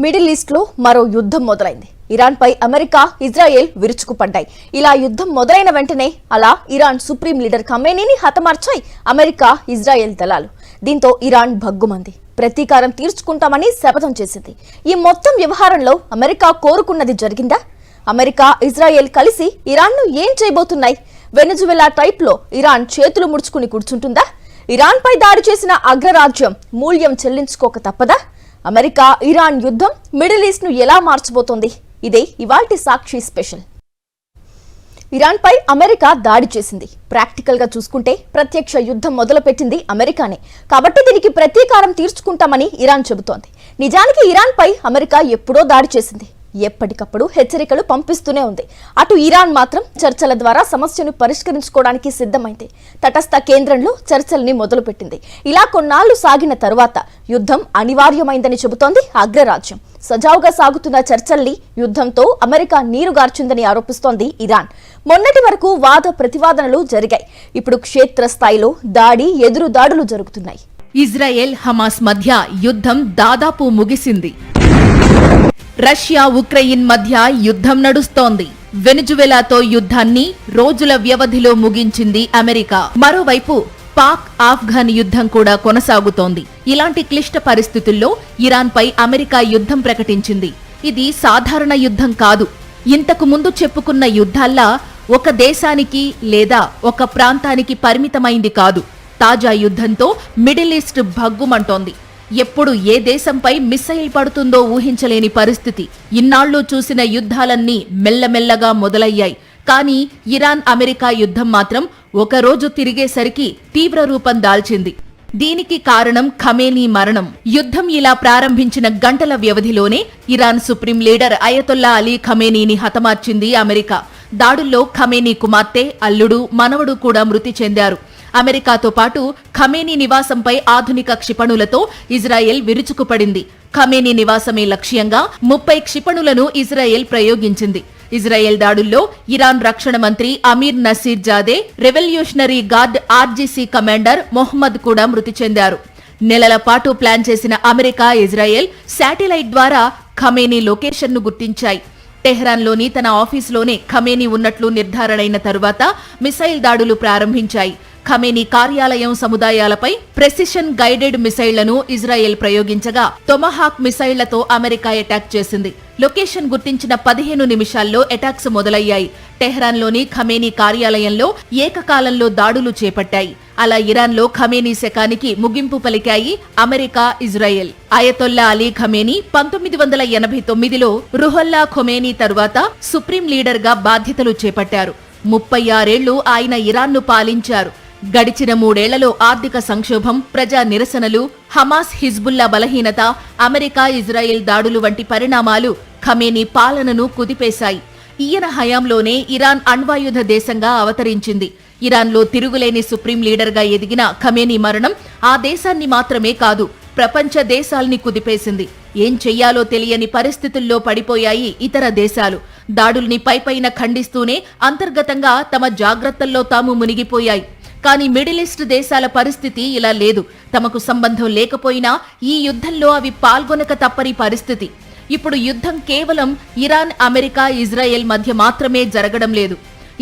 Middle east లో మరో యుద్ధం మొదలైంది. ఇరాన్ పై అమెరికా, ఇజ్రాయెల్ విరుచుకుపడ్డాయి. ఇలా యుద్ధం మొదలైన వెంటనే అలా ఇరాన్ సుప్రీం లీడర్ ఖమేనీని హతమార్చాయి అమెరికా, ఇజ్రాయెల్ దళాలు. దీంతో ఇరాన్ భగ్గుమంది. ప్రతీకారం తీర్చుకుంటామని శపథం చేసింది. ఈ మొత్తం వ్యవహారంలో అమెరికా కోరుకున్నది జరిగిందా? అమెరికా, ఇజ్రాయెల్ కలిసి ఇరాన్ను ఏం చేయబోతున్నాయి? వెనజువెలా టైప్ లో ఇరాన్ చేతులు ముడుచుకుని కూర్చుంటుందా? ఇరాన్ పై దాడి చేసిన అగ్రరాజ్యం మూల్యం చెల్లించుకోక తప్పదా? అమెరికా, ఇరాన్ యుద్ధం మిడిల్ ఈస్ట్ ను ఎలా మార్చబోతోంది? ఇదే ఇవాల్టి సాక్షి స్పెషల్. ఇరాన్ పై అమెరికా దాడి చేసింది. ప్రాక్టికల్ గా చూసుకుంటే ప్రత్యక్ష యుద్ధం మొదలుపెట్టింది అమెరికానే. కాబట్టి దీనికి ప్రతీకారం తీర్చుకుంటామని ఇరాన్ చెబుతోంది. నిజానికి ఇరాన్ పై అమెరికా ఎప్పుడో దాడి చేసింది. ఎప్పటికప్పుడు హెచ్చరికలు పంపిస్తూనే ఉంది. అటు ఇరాన్ మాత్రం చర్చల ద్వారా సమస్యను పరిష్కరించుకోవడానికి సిద్ధమైంది. తటస్థ కేంద్రంలో చర్చల్ని మొదలుపెట్టింది. ఇలా కొన్నాళ్లు సాగిన తరువాత యుద్ధం అనివార్యమైందని చెబుతోంది అగ్రరాజ్యం. సజావుగా సాగుతున్న చర్చల్ని యుద్ధంతో అమెరికా నీరుగార్చిందని ఆరోపిస్తోంది ఇరాన్. మొన్నటి వరకు వాద ప్రతివాదనలు జరిగాయి. ఇప్పుడు క్షేత్రస్థాయిలో దాడి, ఎదురు దాడులు జరుగుతున్నాయి. ఇజ్రాయెల్, హమాస్ మధ్య యుద్ధం దాదాపు ముగిసింది. రష్యా, ఉక్రెయిన్ మధ్య యుద్ధం నడుస్తోంది. వెనజువెలాతో యుద్ధాన్ని రోజుల వ్యవధిలో ముగించింది అమెరికా. మరోవైపు పాక్, ఆఫ్ఘన్ యుద్ధం కూడా కొనసాగుతోంది. ఇలాంటి క్లిష్ట పరిస్థితుల్లో ఇరాన్ పై అమెరికా యుద్ధం ప్రకటించింది. ఇది సాధారణ యుద్ధం కాదు. ఇంతకు ముందు చెప్పుకున్న యుద్ధాల్లా ఒక దేశానికి లేదా ఒక ప్రాంతానికి పరిమితమైంది కాదు. తాజా యుద్ధంతో మిడిల్ ఈస్ట్ భగ్గుమంటోంది. ఎప్పుడు ఏ దేశంపై మిస్సైల్ పడుతుందో ఊహించలేని పరిస్థితి. ఇన్నాళ్లు చూసిన యుద్ధాలన్నీ మెల్లమెల్లగా మొదలయ్యాయి. కానీ ఇరాన్, అమెరికా యుద్ధం మాత్రం ఒకరోజు తిరిగేసరికి తీవ్ర రూపం దాల్చింది. దీనికి కారణం ఖమేనీ మరణం. యుద్ధం ఇలా ప్రారంభించిన గంటల వ్యవధిలోనే Iran supreme leader Ayatollah Ali ఖమేనీని హతమార్చింది అమెరికా. దాడుల్లో ఖమేనీ కుమార్తె, అల్లుడు, మనవడు కూడా మృతి చెందారు. అమెరికాతో పాటు ఖమేనీ నివాసంపై ఆధునిక క్షిపణులతో ఇజ్రాయెల్ విరుచుకుపడింది. ఖమేనీ నివాసమే లక్ష్యంగా 30 క్షిపణులను ఇజ్రాయెల్ ప్రయోగించింది. ఇజ్రాయెల్ దాడుల్లో ఇరాన్ రక్షణ మంత్రి Amir Nasir Zadeh, revolutionary guard RGC commander Mohammad కూడా మృతి చెందారు. నెలల పాటు ప్లాన్ చేసిన అమెరికా, ఇజ్రాయెల్ శాటిలైట్ ద్వారా ఖమేనీ లొకేషన్ను గుర్తించాయి. టెహ్రాన్లోని తన ఆఫీసులోనే ఖమేనీ ఉన్నట్లు నిర్ధారణైన తరువాత మిసైల్ దాడులు ప్రారంభించాయి. ఖమేనీ కార్యాలయం, సముదాయాలపై ప్రెసిషన్ గైడెడ్ మిసైళ్లను ఇజ్రాయెల్ ప్రయోగించగా టొమహాక్ మిసైళ్లతో అమెరికా అటాక్ చేసింది. లొకేషన్ గుర్తించిన 15 నిమిషాల్లో అటాక్స్ మొదలయ్యాయి. టెహ్రాన్లోని ఖమేనీ కార్యాలయంలో ఏకకాలంలో దాడులు చేపట్టాయి. అలా ఇరాన్లో ఖమేనీ శకానికి ముగింపు పలికాయి America, Israel. Ayatollah Ali Khamenei 1989లో రుహొల్లా ఖొమేనీ తరువాత సుప్రీం లీడర్గా బాధ్యతలు చేపట్టారు. 36 ఏళ్లు ఆయన ఇరాన్ను పాలించారు. గడిచిన 3 ఏళ్లలో ఆర్థిక సంక్షోభం, ప్రజా నిరసనలు, హమాస్, హిజ్బుల్లా బలహీనత, అమెరికా, ఇజ్రాయెల్ దాడులు వంటి పరిణామాలు ఖమేనీ పాలనను కుదిపేశాయి. ఈయన హయాంలోనే ఇరాన్ అణ్వాయుధ దేశంగా అవతరించింది. ఇరాన్లో తిరుగులేని సుప్రీం లీడర్గా ఎదిగిన ఖమేనీ మరణం ఆ దేశాన్ని మాత్రమే కాదు, ప్రపంచ దేశాల్ని కుదిపేసింది. ఏం చెయ్యాలో తెలియని పరిస్థితుల్లో పడిపోయాయి ఇతర దేశాలు. దాడుల్ని పైపైన ఖండిస్తూనే అంతర్గతంగా తమ జాగ్రత్తల్లో తాము మునిగిపోయాయి. కానీ మిడిల్ ఈస్ట్ దేశాల పరిస్థితి ఇలా లేదు. తమకు సంబంధం లేకపోయినా ఈ యుద్ధంలో అవి పాల్గొనక తప్పని పరిస్థితి. ఇప్పుడు యుద్ధం కేవలం ఇరాన్, అమెరికా, ఇజ్రాయెల్ మధ్య మాత్రమే జరగడం లేదు.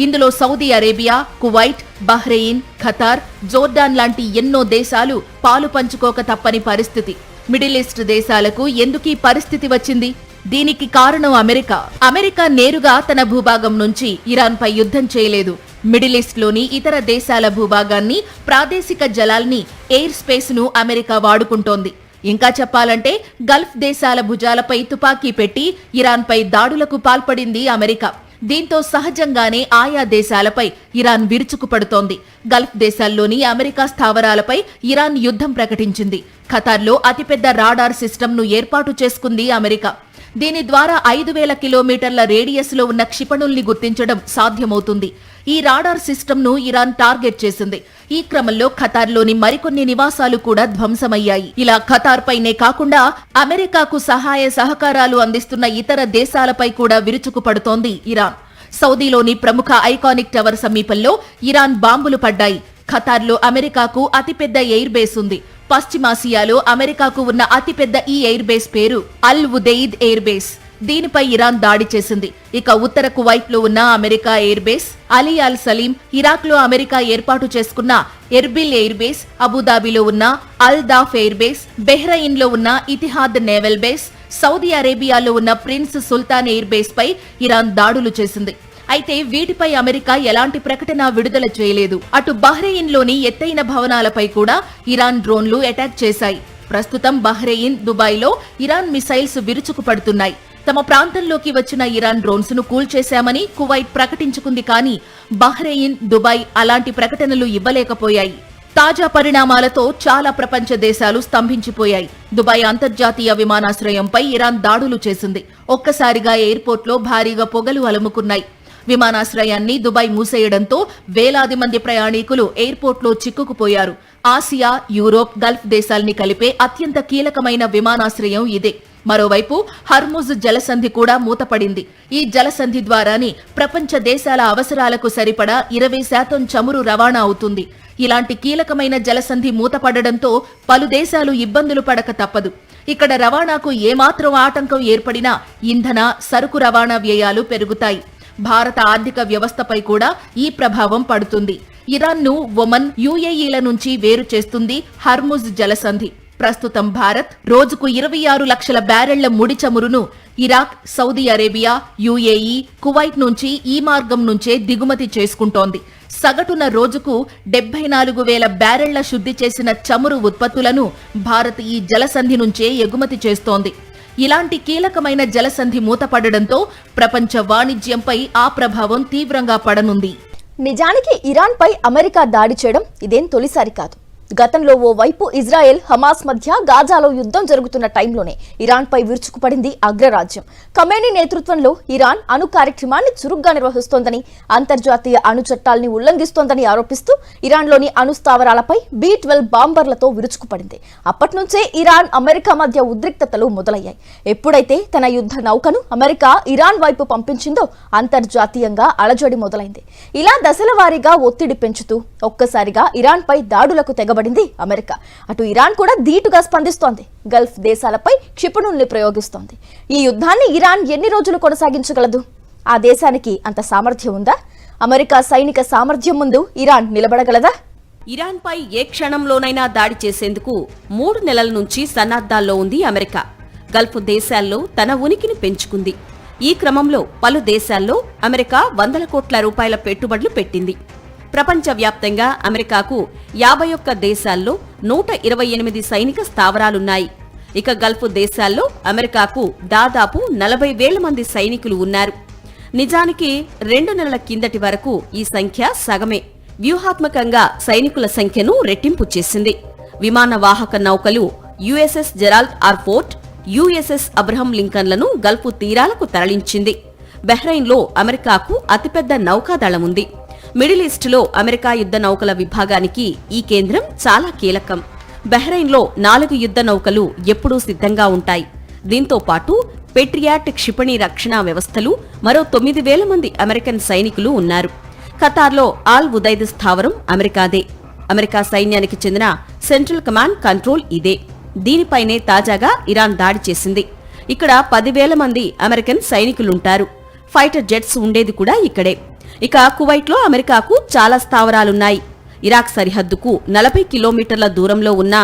ఇందులో Saudi Arabia, Kuwait, Bahrain, Qatar, Jordan లాంటి ఎన్నో దేశాలు పాలు పంచుకోక తప్పని పరిస్థితి. మిడిల్ ఈస్ట్ దేశాలకు ఎందుకీ పరిస్థితి వచ్చింది? దీనికి కారణం అమెరికా. అమెరికా నేరుగా తన భూభాగం నుంచి ఇరాన్ పై యుద్ధం చేయలేదు. మిడిల్ ఈస్ట్ లోని ఇతర దేశాల భూభాగాన్ని, ప్రాదేశిక జలాల్ని, ఎయిర్ స్పేస్ ను అమెరికా వాడుకుంటోంది. ఇంకా చెప్పాలంటే గల్ఫ్ దేశాల భుజాలపై తుపాకీ పెట్టి ఇరాన్ పై దాడులకు పాల్పడింది అమెరికా. దీంతో సహజంగానే ఆయా దేశాలపై ఇరాన్ విరుచుకుపడుతోంది. గల్ఫ్ దేశాల్లోని అమెరికా స్థావరాలపై ఇరాన్ యుద్ధం ప్రకటించింది. ఖతార్లో అతిపెద్ద రాడార్ సిస్టమ్ను ఏర్పాటు చేసుకుంది అమెరికా. దీని ద్వారా 5000 కిలోమీటర్ల రేడియస్ లో ఉన్న క్షిపణుల్ని గుర్తించడం సాధ్యమవుతుంది. ఈ రాడార్ సిస్టమ్ను ఇరాన్ టార్గెట్ చేసింది. ఈ క్రమంలో ఖతార్లోని మరికొన్ని నివాసాలు కూడా ధ్వంసమయ్యాయి. ఇలా ఖతార్ పైనే కాకుండా అమెరికాకు సహాయ సహకారాలు అందిస్తున్న ఇతర దేశాలపై కూడా విరుచుకుపడుతోంది ఇరాన్. సౌదీలోని ప్రముఖ ఐకానిక్ టవర్ సమీపంలో ఇరాన్ బాంబులు పడ్డాయి. ఖతార్లో అమెరికాకు అతిపెద్ద ఎయిర్ బేస్ ఉంది. పశ్చిమాసియాలో అమెరికాకు ఉన్న అతిపెద్ద ఈ ఎయిర్ బేస్ పేరు అల్ ఉదెయిద్ ఎయిర్ బేస్. దీనిపై ఇరాన్ దాడి చేసింది. ఇక ఉత్తర కువైట్ లో ఉన్న అమెరికా ఎయిర్ బేస్, అలీ అల్ సలీం, ఇరాక్ లో అమెరికా ఏర్పాటు చేసుకున్న ఎర్బిల్ ఎయిర్ బేస్, అబుదాబిలో ఉన్న అల్ దాఫ్ ఎయిర్ బేస్, బెహ్రయిన్ లో ఉన్న ఇతిహాద్ నేవల్ బేస్, సౌదీ అరేబియాలో ఉన్న ప్రిన్స్ సుల్తాన్ ఎయిర్ బేస్ పై ఇరాన్ దాడులు చేసింది. అయితే వీటిపై అమెరికా ఎలాంటి ప్రకటన విడుదల చేయలేదు. అటు బహ్రెయిన్ లోని ఎత్తైన భవనాలపై కూడా ఇరాన్ డ్రోన్లు అటాక్ చేశాయి. ప్రస్తుతం బహ్రెయిన్, దుబాయ్లో ఇరాన్ మిసైల్స్ విరుచుకుపడుతున్నాయి. తమ ప్రాంతంలోకి వచ్చిన ఇరాన్ డ్రోన్స్ ను కూల్చేశామని కువైట్ ప్రకటించుకుంది. కానీ బహ్రెయిన్, దుబాయ్ అలాంటి ప్రకటనలు ఇవ్వలేకపోయాయి. తాజా పరిణామాలతో చాలా ప్రపంచ దేశాలు స్తంభించిపోయాయి. దుబాయ్ అంతర్జాతీయ విమానాశ్రయంపై ఇరాన్ దాడులు చేసింది. ఒక్కసారిగా ఎయిర్పోర్ట్లో భారీగా పొగలు అలుముకున్నాయి. విమానాశ్రయాన్ని దుబాయ్ మూసేయడంతో వేలాది మంది ప్రయాణికులు ఎయిర్పోర్ట్లో చిక్కుకుపోయారు. ఆసియా, యూరోప్, గల్ఫ్ దేశాల్ని కలిపే అత్యంత కీలకమైన విమానాశ్రయం ఇదే. మరోవైపు హర్ముజ్ జలసంధి కూడా మూతపడింది. ఈ జలసంధి ద్వారానే ప్రపంచ దేశాల అవసరాలకు సరిపడా 20% చమురు రవాణా అవుతుంది. ఇలాంటి కీలకమైన జలసంధి మూతపడడంతో పలు దేశాలు ఇబ్బందులు పడక తప్పదు. ఇక్కడ రవాణాకు ఏమాత్రం ఆటంకం ఏర్పడినా ఇంధన, సరుకు రవాణా వ్యయాలు పెరుగుతాయి. భారత ఆర్థిక వ్యవస్థపై కూడా ఈ ప్రభావం పడుతుంది. ఇరాన్ను ఒమన్, యుఏఈల నుంచి వేరు చేస్తుంది హర్ముజ్ జలసంధి. ప్రస్తుతం భారత్ రోజుకు 26 లక్షల బ్యారెళ్ల ముడి చమురును Iraq, Saudi Arabia, UAE, Kuwait నుంచి ఈ మార్గం నుంచే దిగుమతి చేసుకుంటోంది. సగటున రోజుకు 74,000 బ్యారెళ్ల శుద్ధి చేసిన చమురు ఉత్పత్తులను భారత్ ఈ జలసంధి నుంచే ఎగుమతి చేస్తోంది. ఇలాంటి కీలకమైన జలసంధి మూతపడడంతో ప్రపంచ వాణిజ్యంపై ఆ ప్రభావం తీవ్రంగా పడనుంది. నిజానికి ఇరాన్పై అమెరికా దాడి చేయడం ఇదేం తొలిసారి కాదు. గతంలో ఓ వైపు ఇజ్రాయెల్, హమాస్ మధ్య గాజాలో యుద్ధం జరుగుతున్న టైంలోనే ఇరాన్పై విరుచుకుపడింది అగ్రరాజ్యం. ఖమేనీ నేతృత్వంలో ఇరాన్ అణు కార్యక్రమాన్ని చురుగ్గా నిర్వహిస్తోందని, అంతర్జాతీయ అణు చట్టాల్ని ఉల్లంఘిస్తోందని ఆరోపిస్తూ ఇరాన్లోని అణు స్థావరాలపై B-12 బాంబర్లతో విరుచుకుపడింది. అప్పటి నుంచే ఇరాన్, అమెరికా మధ్య ఉద్రిక్తతలు మొదలయ్యాయి. ఎప్పుడైతే తన యుద్ధ నౌకను అమెరికా ఇరాన్ వైపు పంపించిందో అంతర్జాతీయంగా అలజడి మొదలైంది. ఇలా దశల వారీగా ఒత్తిడి పెంచుతూ ఒక్కసారిగా ఇరాన్పై దాడులకు తెగబడింది అమెరికా. అటు ఇరాన్ కూడా ధీటుగా స్పందిస్తోంది. గల్ఫ్ దేశాలపై క్షిపణుల్ని ప్రయోగిస్తోంది. ఈ యుద్ధాన్ని ఇరాన్ ఎన్ని రోజులు కొనసాగించగలదు? ఆ దేశానికి అంత సామర్థ్యం ఉందా? అమెరికా సైనిక సామర్థ్యం ముందు ఇరాన్ నిలబడగలదా? ఇరాన్పై ఏ క్షణంలోనైనా దాడి చేసేందుకు 3 నెలల నుంచి సన్నద్ధాల్లో ఉంది అమెరికా. గల్ఫ్ దేశాల్లో తన ఉనికిని పెంచుకుంది. ఈ క్రమంలో పలు దేశాల్లో అమెరికా వందల కోట్ల రూపాయల పెట్టుబడులు పెట్టింది. ప్రపంచవ్యాప్తంగా అమెరికాకు 51 దేశాల్లో 128 సైనిక స్థావరాలున్నాయి. ఇక గల్ఫ్ దేశాల్లో అమెరికాకు దాదాపు 40,000 మంది సైనికులు ఉన్నారు. నిజానికి 2 నెలల కిందటి వరకు ఈ సంఖ్య సగమే. వ్యూహాత్మకంగా సైనికుల సంఖ్యను రెట్టింపు చేసింది. విమాన వాహక నౌకలు USS Gerald R Ford, USS Abraham లింకన్లను గల్ఫ్ తీరాలకు తరలించింది. బహ్రెయిన్లో అమెరికాకు అతిపెద్ద నౌకాదళం ఉంది. మిడిల్ ఈస్టులో అమెరికా యుద్ధ నౌకల విభాగానికి ఈ కేంద్రం చాలా కీలకం. బహ్రెయిన్లో 4 యుద్ధ నౌకలు ఎప్పుడూ సిద్ధంగా ఉంటాయి. దీంతో పాటు పెట్రియాట్ క్షిపణి రక్షణ వ్యవస్థలు, మరో 9,000 మంది అమెరికన్ సైనికులు ఉన్నారు. ఖతార్లో ఆల్ ఉదైద్ స్థావరం అమెరికాదే. అమెరికా సైన్యానికి చెందిన సెంట్రల్ కమాండ్ కంట్రోల్ ఇదే. దీనిపైనే తాజాగా ఇరాన్ దాడి చేసింది. ఇక్కడ 10,000 మంది అమెరికన్ సైనికులుంటారు. ఫైటర్ జెట్స్ ఉండేది కూడా ఇక్కడే. ఇక కువైట్లో అమెరికాకు చాలా స్థావరాలున్నాయి. ఇరాక్ సరిహద్దుకు 40 కిలోమీటర్ల దూరంలో ఉన్న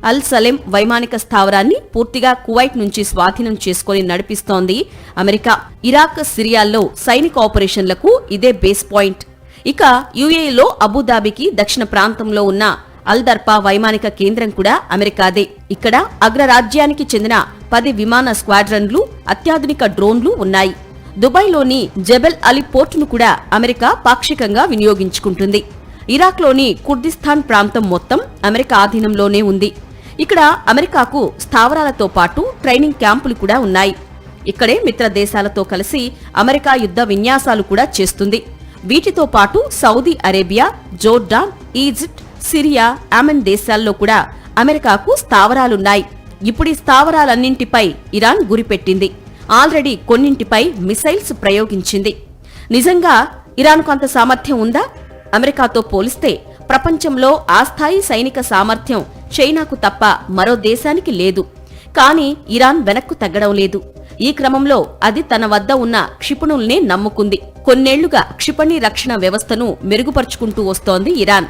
అల్ సలెం వైమానిక స్థావరాన్ని పూర్తిగా కువైట్ నుంచి స్వాధీనం చేసుకుని నడిపిస్తోంది అమెరికా. ఇరాక్, సిరియాల్లో సైనిక ఆపరేషన్లకు ఇదే బేస్ పాయింట్. ఇక యుఏఈలో అబుదాబికి దక్షిణ ప్రాంతంలో ఉన్న అల్ దర్పా వైమానిక కేంద్రం కూడా అమెరికాదే. ఇక్కడ అగ్రరాజ్యానికి చెందిన 10 విమాన స్క్వాడ్రన్లు, అత్యాధునిక డ్రోన్లు ఉన్నాయి. దుబాయ్లోని జబెల్ అలీ పోర్టును కూడా అమెరికా పాక్షికంగా వినియోగించుకుంటుంది. ఇరాక్లోని కుర్దిస్తాన్ ప్రాంతం మొత్తం అమెరికా ఆధీనంలోనే ఉంది. ఇక్కడ అమెరికాకు స్థావరాలతో పాటు ట్రైనింగ్ క్యాంపులు కూడా ఉన్నాయి. ఇక్కడే మిత్ర దేశాలతో కలిసి అమెరికా యుద్ధ విన్యాసాలు కూడా చేస్తుంది. వీటితో పాటు Saudi Arabia, Jordan, Egypt, Syria, Yemen దేశాల్లో కూడా అమెరికాకు స్థావరాలున్నాయి. ఇప్పుడీ స్థావరాలన్నింటిపై ఇరాన్ గురిపెట్టింది. ఆల్రెడీ కొన్నింటిపై మిసైల్స్ ప్రయోగించింది. నిజంగా ఇరాన్కు అంత సామర్థ్యం ఉందా? అమెరికాతో పోలిస్తే ప్రపంచంలో ఆ స్థాయి సైనిక సామర్థ్యం చైనాకు తప్ప మరో దేశానికి లేదు. కానీ ఇరాన్ వెనక్కు తగ్గడం లేదు. ఈ క్రమంలో అది తన వద్ద ఉన్న క్షిపణుల్నే నమ్ముకుంది. కొన్నేళ్లుగా క్షిపణి రక్షణ వ్యవస్థను మెరుగుపరుచుకుంటూ వస్తోంది ఇరాన్.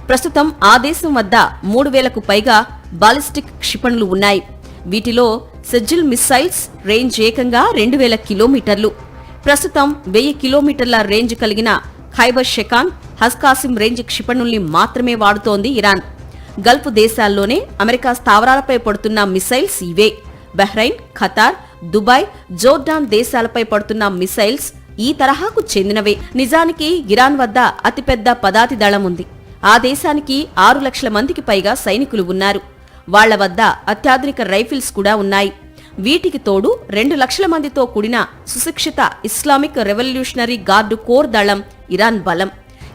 ప్రస్తుతం ఆ దేశం వద్ద 3000కు పైగా బాలిస్టిక్ క్షిపణులు ఉన్నాయి. వీటిలో సెజిల్ మిస్సైల్స్ రేంజ్ ఏకంగా 2000 కిలోమీటర్లు. ప్రస్తుతం 1000 కిలోమీటర్ల రేంజ్ కలిగిన ఖైబర్ షెకాన్, హస్కాసిం రేంజ్ క్షిపణుల్ని మాత్రమే వాడుతోంది ఇరాన్. గల్ఫ్ దేశాల్లోనే అమెరికా స్థావరాలపై పడుతున్న మిసైల్స్ ఇవే. బహ్రెయిన్, ఖతార్, దుబాయ్, జోర్డాన్ దేశాలపై పడుతున్న మిసైల్స్ ఈ తరహాకు చెందినవే. నిజానికి ఇరాన్ వద్ద అతిపెద్ద పదాతి దళం ఉంది. ఆ దేశానికి 6 లక్షల మందికి పైగా సైనికులు ఉన్నారు. వాళ్ల వద్ద అత్యాధునిక రైఫిల్స్ కూడా ఉన్నాయి. వీటికి తోడు 2 లక్షల మందితో కూడిన సుశిక్షిత ఇస్లామిక్ రెవల్యూషనరీ గార్డు కోర్ దళం ఇరాన్ బలం.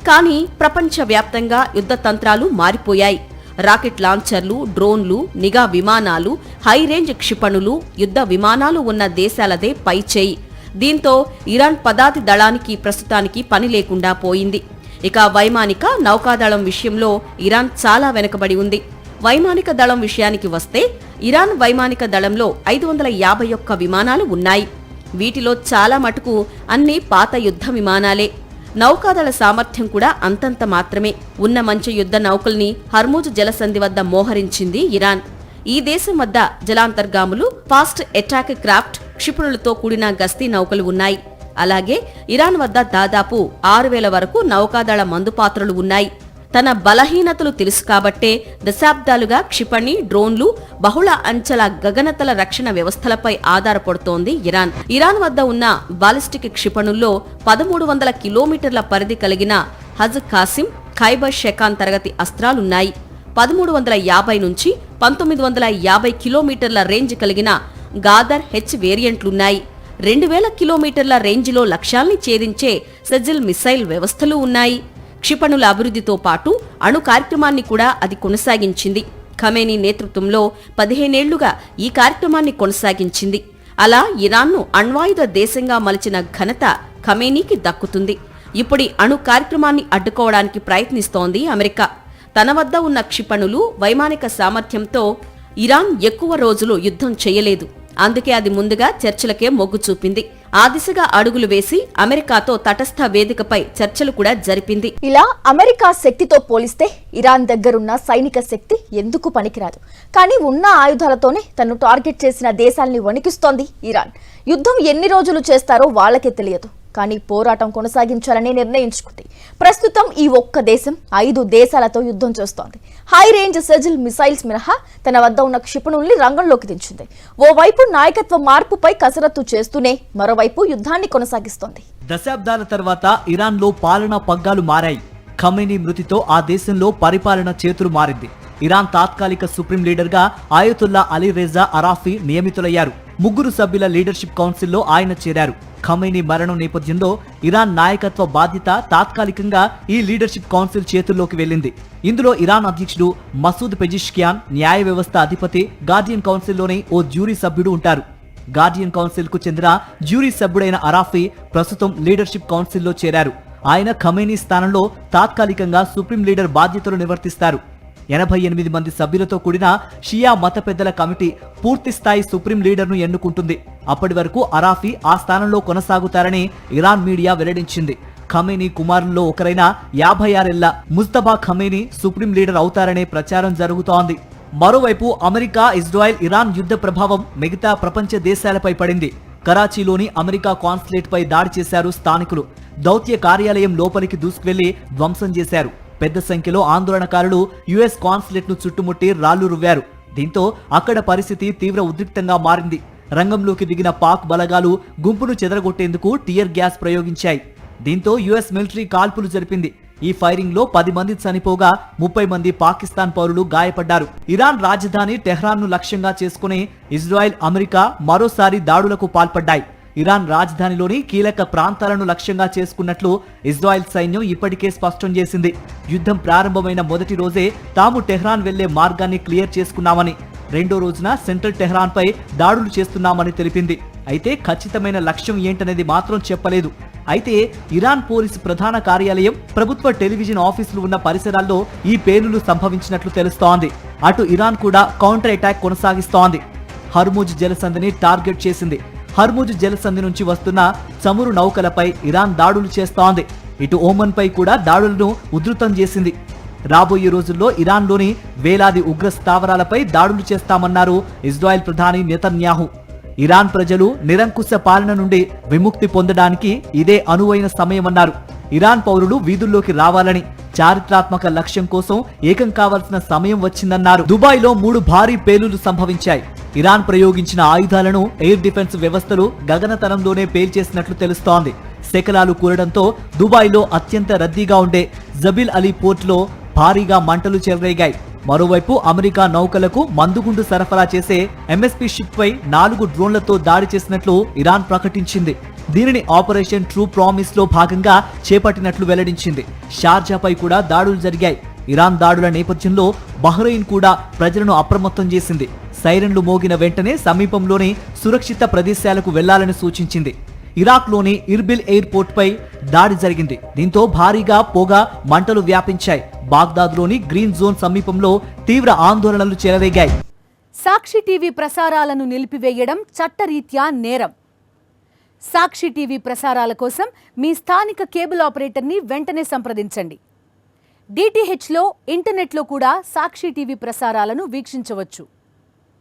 కానీ ప్రపంచవ్యాప్తంగా యుద్ధ తంత్రాలు మారిపోయాయి. రాకెట్ లాంచర్లు, డ్రోన్లు, నిఘా విమానాలు, హైరేంజ్ క్షిపణులు, యుద్ధ విమానాలు ఉన్న దేశాలదే పైచేయి. దీంతో ఇరాన్ పదాతి దళానికి ప్రస్తుతానికి పని లేకుండా పోయింది. ఇక వైమానిక నౌకాదళం విషయంలో ఇరాన్ చాలా వెనుకబడి ఉంది. వైమానిక దళం విషయానికి వస్తే ఇరాన్ వైమానిక దళంలో 551 విమానాలు ఉన్నాయి. వీటిలో చాలా మటుకు అన్ని పాత యుద్ధ విమానాలే. నౌకాదళ సామర్థ్యం కూడా అంతంత మాత్రమే. ఉన్న మంచి యుద్ధ నౌకల్ని హర్మూజ్ జలసంధి వద్ద మోహరించింది ఇరాన్. ఈ దేశం వద్ద జలాంతర్గాములు, ఫాస్ట్ అటాక్ క్రాఫ్ట్, క్షిపణులతో కూడిన గస్తీ నౌకలు ఉన్నాయి. అలాగే ఇరాన్ వద్ద దాదాపు 6000 వరకు నౌకాదళ మందుపాత్రలు ఉన్నాయి. తన బలహీనతలు తెలుసు కాబట్టే దశాబ్దాలుగా క్షిపణి, డ్రోన్లు, బహుళ అంచెల గగనతల రక్షణ వ్యవస్థలపై ఆధారపడుతోంది ఇరాన్. ఇరాన్ వద్ద ఉన్న బాలిస్టిక్ క్షిపణుల్లో 1300 కిలోమీటర్ల పరిధి కలిగిన హజ్ కాసిం, ఖైబర్ షెకాన్ తరగతి అస్త్రాలున్నాయి. 1350 నుంచి 1950 కిలోమీటర్ల రేంజ్ కలిగిన గాదర్ హెచ్ వేరియంట్లున్నాయి. 2000 కిలోమీటర్ల రేంజ్లో లక్ష్యాల్ని ఛేదించే సెజిల్ మిసైల్ వ్యవస్థలు ఉన్నాయి. క్షిపణుల అభివృద్ధితో పాటు అణు కార్యక్రమాన్ని కూడా అది కొనసాగించింది. ఖమేనీ నేతృత్వంలో 15 ఏళ్లుగా ఈ కార్యక్రమాన్ని కొనసాగించింది. అలా ఇరాన్ను అణ్వాయుధ దేశంగా మలిచిన ఘనత ఖమేనీకి దక్కుతుంది. ఇప్పుడి అణు కార్యక్రమాన్ని అడ్డుకోవడానికి ప్రయత్నిస్తోంది అమెరికా. తన వద్ద ఉన్న క్షిపణులు, వైమానిక సామర్థ్యంతో ఇరాన్ ఎక్కువ రోజులు యుద్ధం చేయలేదు. అందుకే అది ముందుగా చర్చలకే మొగ్గు చూపింది. ఆ దిశగా అడుగులు వేసి అమెరికాతో తటస్థ వేదికపై చర్చలు కూడా జరిపింది. ఇలా అమెరికా శక్తితో పోలిస్తే ఇరాన్ దగ్గరున్న సైనిక శక్తి ఎందుకు పనికిరాదు. కానీ ఉన్న ఆయుధాలతోనే తను టార్గెట్ చేసిన దేశాల్ని వణికిస్తోంది ఇరాన్. యుద్ధం ఎన్ని రోజులు చేస్తారో వాళ్ళకే తెలియదు. కానీ పోరాటం కొనసాగించాలని నిర్ణయించుకుంది. ప్రస్తుతం ఈ ఒక్క దేశం 5 దేశాలతో యుద్ధం చేస్తోంది. హై రేంజ్ సెజిల్ మిసైల్స్ మినహా తన వద్ద ఉన్న క్షిపణుల్ని రంగంలోకి దించింది. ఓవైపు నాయకత్వ మార్పుపై కసరత్తు చేస్తూనే మరోవైపు యుద్ధాన్ని కొనసాగిస్తోంది. దశాబ్దాల తర్వాత ఇరాన్లో పాలనా పగ్గాలు మారాయి. ఖమేనీ మృతితో ఆ దేశంలో పరిపాలన చేతులు మారింది. ఇరాన్ తాత్కాలిక సుప్రీం లీడర్గా ఆయతుల్లా అలీ రేజా అరాఫీ నియమితులయ్యారు. 3 సభ్యుల లీడర్షిప్ కౌన్సిల్లో ఆయన చేరారు. ఖమేనీ మరణం నేపథ్యంలో ఇరాన్ నాయకత్వ బాధ్యత తాత్కాలికంగా ఈ లీడర్షిప్ కౌన్సిల్ చేతుల్లోకి వెళ్లింది. ఇందులో ఇరాన్ అధ్యక్షుడు మసూద్ పెజిష్కియాన్, న్యాయ వ్యవస్థ అధిపతి, గార్డియన్ కౌన్సిల్లోని ఓ జ్యూరీ సభ్యుడు ఉంటారు. గార్డియన్ కౌన్సిల్ కు చెందిన జ్యూరీ సభ్యుడైన అరాఫీ ప్రస్తుతం లీడర్షిప్ కౌన్సిల్లో చేరారు. ఆయన ఖమేనీ స్థానంలో తాత్కాలికంగా సుప్రీం లీడర్ బాధ్యతలు నిర్వర్తిస్తారు. 88 మంది సభ్యులతో కూడిన షియా మత పెద్దల కమిటీ పూర్తిస్థాయి సుప్రీం లీడర్ను ఎన్నుకుంటుంది. అప్పటి వరకు అరాఫీ ఆ స్థానంలో కొనసాగుతారని ఇరాన్ మీడియా వెల్లడించింది. ఖమేనీ కుమారుల్లో ఒకరైన 56 ఏళ్ల ముజ్తబా ఖమేనీ సుప్రీం లీడర్ అవుతారనే ప్రచారం జరుగుతోంది. మరోవైపు అమెరికా, ఇజ్రాయెల్, ఇరాన్ యుద్ధ ప్రభావం మిగతా ప్రపంచ దేశాలపై పడింది. కరాచీలోని అమెరికా కాన్సులేట్ పై దాడి చేశారు స్థానికులు. దౌత్య కార్యాలయం లోపలికి దూసుకువెళ్లి ధ్వంసం చేశారు. పెద్ద సంఖ్యలో ఆందోళనకారులు యుఎస్ కాన్సులేట్ ను చుట్టుముట్టి రాళ్లు రువ్వారు. దీంతో అక్కడ పరిస్థితి తీవ్ర ఉద్రిక్తంగా మారింది. రంగంలోకి దిగిన పాక్ బలగాలు గుంపును చెదరగొట్టేందుకు టియర్ గ్యాస్ ప్రయోగించాయి. దీంతో యుఎస్ మిలిటరీ కాల్పులు జరిపింది. ఈ ఫైరింగ్ లో 10 మంది చనిపోగా 30 మంది పాకిస్తాన్ పౌరులు గాయపడ్డారు. ఇరాన్ రాజధాని టెహ్రాన్ ను లక్ష్యంగా చేసుకుని ఇజ్రాయెల్, అమెరికా మరోసారి దాడులకు పాల్పడ్డాయి. ఇరాన్ రాజధానిలోని కీలక ప్రాంతాలను లక్ష్యంగా చేసుకున్నట్లు ఇజ్రాయెల్ సైన్యం ఇప్పటికే స్పష్టం చేసింది. యుద్ధం ప్రారంభమైన మొదటి రోజే తాము టెహ్రాన్ వెళ్లే మార్గాన్ని క్లియర్ చేసుకున్నామని, రెండో రోజున సెంట్రల్ టెహ్రాన్ పై దాడులు చేస్తున్నామని తెలిపింది. అయితే ఖచ్చితమైన లక్ష్యం ఏంటనేది మాత్రం చెప్పలేదు. అయితే ఇరాన్ పోలీసు ప్రధాన కార్యాలయం, ప్రభుత్వ టెలివిజన్ ఆఫీసులు ఉన్న పరిసరాల్లో ఈ పేలుళ్లు సంభవించినట్లు తెలుస్తోంది. అటు ఇరాన్ కూడా కౌంటర్ అటాక్ కొనసాగిస్తోంది. హర్ముజ్ జలసంధిని టార్గెట్ చేసింది. హర్ముజ్ జలసంధి నుంచి వస్తున్న చమురు నౌకలపై ఇరాన్ దాడులు చేస్తోంది. ఇటు ఓమన్ పై కూడా దాడులను ఉధృతం చేసింది. రాబోయే రోజుల్లో ఇరాన్లోని వేలాది ఉగ్ర స్థావరాలపై దాడులు చేస్తామన్నారు ఇజ్రాయెల్ ప్రధాని నెతన్యాహు. ఇరాన్ ప్రజలు నిరంకుశ పాలన నుండి విముక్తి పొందడానికి ఇదే అనువైన సమయమన్నారు. ఇరాన్ పౌరులు వీధుల్లోకి రావాలని, చారిత్రాత్మక లక్ష్యం కోసం ఏకం కావాల్సిన సమయం వచ్చిందన్నారు. దుబాయ్లో 3 భారీ పేలుళ్లు సంభవించాయి. ఇరాన్ ప్రయోగించిన ఆయుధాలను ఎయిర్ డిఫెన్స్ వ్యవస్థలు గగనతలంలోనే పేల్చేసినట్లు తెలుస్తోంది. శకలాలు కూలడంతో దుబాయ్లో అత్యంత రద్దీగా ఉండే జబిల్ అలీ పోర్టులో భారీగా మంటలు చెలరేగాయి. మరోవైపు అమెరికా నౌకలకు మందుగుండు సరఫరా చేసే ఎంఎస్పీ షిప్ పై 4 డ్రోన్లతో దాడి చేసినట్లు ఇరాన్ ప్రకటించింది. దీనిని ఆపరేషన్ ట్రూ ప్రామిస్ లో భాగంగా చేపట్టినట్లు వెల్లడించింది. షార్జాపై కూడా దాడులు జరిగాయి. ఇరాన్ దాడుల నేపథ్యంలో బహ్రెయిన్ కూడా ప్రజలను అప్రమత్తం చేసింది. సైరన్లు మోగిన వెంటనే సమీపంలోని సురక్షిత ప్రదేశాలకు వెళ్లాలని సూచించింది. ఇరాక్లోని ఇర్బిల్ ఎయిర్పోర్ట్ పై దాడి జరిగింది. దీంతో భారీగా పొగ, మంటలు వ్యాపించాయి. బాగ్దాద్లోని గ్రీన్ జోన్ సమీపంలో తీవ్ర ఆందోళనలు చెలరేగాయి. సాక్షి టీవీ ప్రసారాలను నిలిపివేయడం చట్టరీత్యా నేరం. సాక్షి టీవీ ప్రసారాల కోసం మీ స్థానిక కేబుల్ ఆపరేటర్ని వెంటనే సంప్రదించండి. DTHలో, ఇంటర్నెట్లో కూడా సాక్షి టీవీ ప్రసారాలను వీక్షించవచ్చు.